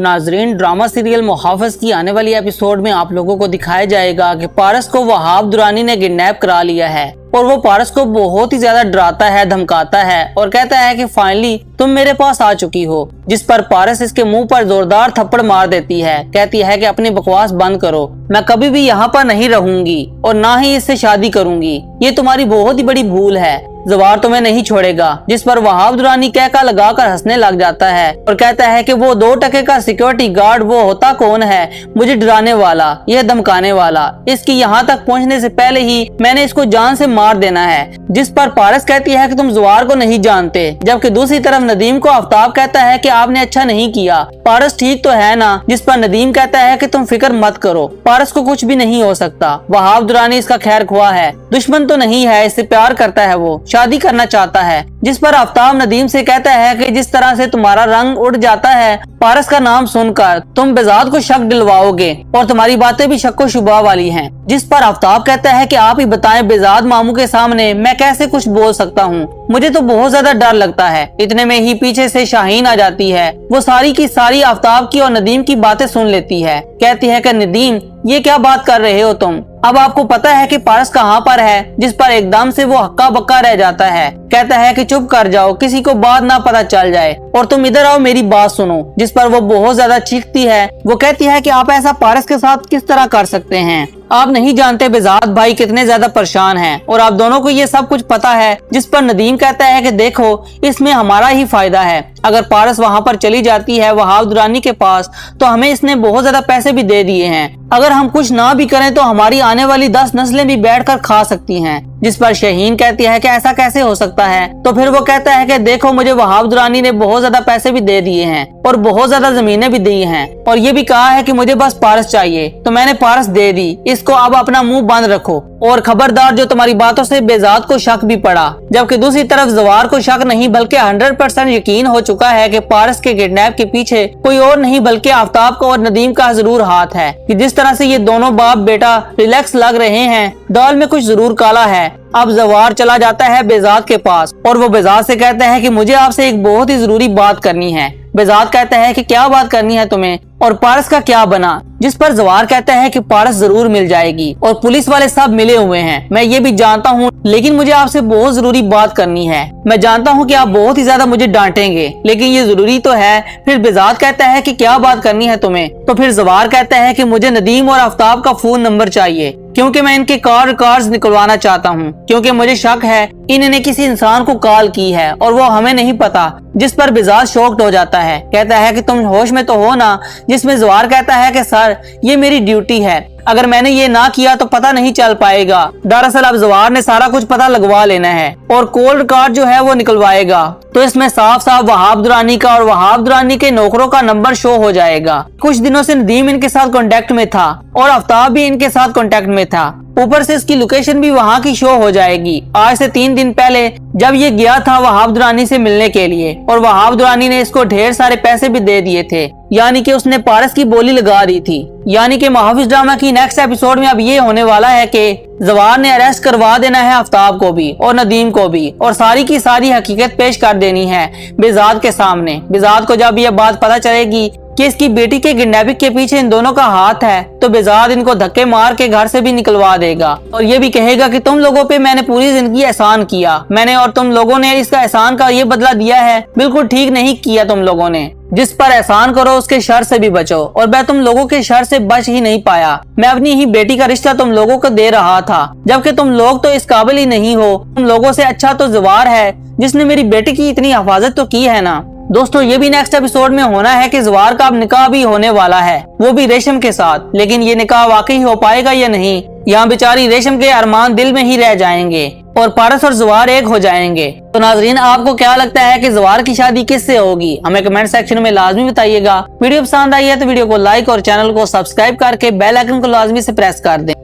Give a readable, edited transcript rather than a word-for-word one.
नाजरीन, drama serial मुहाफिज की आने वाली एपिसोड में आप लोगों को दिखाया जाएगा कि पारस को वहाब दुरानी ने किडनैप करा लिया है और वो पारस को बहुत ही ज्यादा डराता है, धमकाता है और कहता है कि फाइनली तुम मेरे पास आ चुकी हो, जिस पर पारस इसके मुंह पर जोरदार थप्पड़ मार देती है। कहती है कि अपनी बकवास बंद करो, मैं कभी भी यहाँ पर नहीं रहूंगी और ना ही इससे शादी करूंगी, ये तुम्हारी बहुत ही बड़ी भूल है, जवार तुम्हें नहीं छोड़ेगा। जिस पर वहाब दुरानी कहका लगाकर हंसने लग जाता है और कहता है कि वो 2 टके का सिक्योरिटी गार्ड वो होता कौन है, मुझे डराने वाला, यह धमकाने वाला, इसकी यहाँ तक पहुँचने से पहले ही मैंने इसको जान से मार देना है। जिस पर पारस कहती है कि तुम जवार को नहीं जानते, जबकि दूसरी तरफ नदीम को आफ्ताब कहता है कि आपने अच्छा नहीं किया, पारस ठीक तो है ना। जिस पर नदीम कहता है कि तुम फिक्र मत करो, पारस को कुछ भी नहीं हो सकता, वहाब दुरानी इसका खैर ख्वाह है, दुश्मन तो नहीं है, इससे प्यार करता है, वो शादी करना चाहता है। जिस पर आफ्ताब नदीम से कहता है कि जिस तरह से तुम्हारा रंग उड़ जाता है पारस का नाम सुनकर, तुम बेजाद को शक दिलवाओगे और तुम्हारी बातें भी शक व शुबा वाली हैं। जिस पर आफ्ताब कहता है कि आप ही बताएं, बेजाद मामू के सामने मैं कैसे कुछ बोल सकता हूँ, मुझे तो बहुत ज्यादा डर लगता है। इतने में ही पीछे से शाहीन आ जाती है, वो सारी की सारी आफ्ताब की और नदीम की बातें सुन लेती है। कहती है कि नदीम, ये क्या बात कर रहे हो तुम, अब आपको पता है कि पारस कहाँ पर है। जिस पर एकदम से वो हक्का बक्का रह जाता है, कहता है कि चुप कर जाओ, किसी को बात ना पता चल जाए और तुम इधर आओ, मेरी बात सुनो। जिस पर वो बहुत ज्यादा चीखती है, वो कहती है कि आप ऐसा पारस के साथ किस तरह कर सकते हैं, आप नहीं जानते बेजाद भाई कितने ज्यादा परेशान हैं और आप दोनों को ये सब कुछ पता है। जिस पर नदीम कहता है कि देखो, इसमें हमारा ही फायदा है, अगर पारस वहाँ पर चली जाती है वहाब दुरानी के पास तो हमें इसने बहुत ज्यादा पैसे भी दे दिए हैं, अगर हम कुछ ना भी करें तो हमारी आने वाली 10 नस्लें भी बैठकर खा सकती हैं। जिस पर शाहीन कहती है कि ऐसा कैसे हो सकता है, तो फिर वो कहता है कि देखो, मुझे वहाब दुरानी ने बहुत ज्यादा पैसे भी दे दिए हैं और बहुत ज्यादा जमीनें भी दी हैं और ये भी कहा है कि मुझे बस पारस चाहिए, तो मैंने पारस दे दी, इसको अब अपना मुंह बंद रखो और खबरदार जो तुम्हारी बातों से बेजाद को शक भी पड़ा। जबकि दूसरी तरफ जवार को शक नहीं बल्कि 100% यकीन हो चुका है कि पारस के किडनैप के पीछे कोई और नहीं बल्कि आफ्ताब का और नदीम का जरूर हाथ है, कि जिस तरह से ये दोनों बाप बेटा रिलैक्स लग रहे हैं, दाल में कुछ जरूर काला है। अब जवार चला जाता है बेजाद के पास और वो बेजाद से कहता है कि मुझे आपसे एक बहुत ही जरूरी बात करनी है। बेजाद कहता है कि क्या बात करनी है तुम्हें और पारस का क्या बना। जिस पर जवार कहता है कि पारस जरूर मिल जाएगी और पुलिस वाले सब मिले हुए हैं, मैं ये भी जानता हूँ, लेकिन मुझे आपसे बहुत जरूरी बात करनी है। मैं जानता हूँ कि आप बहुत ही ज्यादा मुझे डांटेंगे, लेकिन ये जरूरी तो है। फिर बेजाद कहता है कि क्या बात करनी है तुम्हें, तो फिर जवार कहता है कि मुझे नदीम और आफ्ताब का फोन नंबर चाहिए, क्योंकि मैं इनके कार रिकॉर्ड्स निकलवाना चाहता हूँ, क्योंकि मुझे शक है इन्होंने किसी इंसान को कॉल की है और वो हमें नहीं पता। जिस पर बेजाद शॉक्ड हो जाता है, कहता है कि तुम होश में तो हो ना। जिसमें जवार कहता है कि सर, ये मेरी ड्यूटी है, अगर मैंने ये ना किया तो पता नहीं चल पाएगा। दरअसल अब जवार ने सारा कुछ पता लगवा लेना है और कॉल रिकॉर्ड जो है वो निकलवाएगा, तो इसमें साफ साफ वहाब दुरानी का और वहाब दुरानी के नौकरों का नंबर शो हो जाएगा। कुछ दिनों से नदीम इनके साथ कांटेक्ट में था और आफ्ताब भी इनके साथ कांटेक्ट में था, ऊपर से इसकी लोकेशन भी वहाँ की शो हो जाएगी। आज से 3 दिन पहले जब ये गया था वहाब दुरानी से मिलने के लिए और वहाब दुरानी ने इसको ढेर सारे पैसे भी दे दिए थे, यानी कि उसने पारस की बोली लगा दी थी। यानी कि मुहाफिज ड्रामा की नेक्स्ट एपिसोड में अब ये होने वाला है कि जवार ने अरेस्ट करवा देना है आफ्ताब को भी और नदीम को भी और सारी की सारी हकीकत पेश कर देनी है बेजाद के सामने। बेजाद को जब ये बात पता चलेगी कि इसकी बेटी के किडनैपिंग के पीछे इन दोनों का हाथ है, तो बेजाद इनको धक्के मार के घर से भी निकलवा देगा और ये भी कहेगा कि तुम लोगों पे मैंने पूरी जिंदगी एहसान किया, मैंने और तुम लोगों ने इसका एहसान का ये बदला दिया है, बिल्कुल ठीक नहीं किया तुम लोगों ने। जिस पर एहसान करो उसके शर से भी बचो और मैं तुम लोगों के शर से बच ही नहीं पाया। मैं अपनी ही बेटी का रिश्ता तुम लोगों को दे रहा था, जबकि तुम लोग तो इस काबिल ही नहीं हो। तुम लोगों से अच्छा तो जवार है, जिसने मेरी बेटी की इतनी हिफाजत तो की है ना। दोस्तों, ये भी नेक्स्ट एपिसोड में होना है कि जवार का अब निकाह भी होने वाला है, वो भी रेशम के साथ, लेकिन ये निकाह वाकई हो पाएगा या नहीं, यहाँ बेचारी रेशम के अरमान दिल में ही रह जाएंगे और पारस और जवार एक हो जाएंगे। तो नाजरीन, आपको क्या लगता है कि जवार की शादी किससे होगी, हमें कमेंट सेक्शन में लाजमी बताइएगा। वीडियो पसंद आई है तो वीडियो को लाइक और चैनल को सब्सक्राइब करके बेल आइकन को लाजमी से प्रेस कर दें।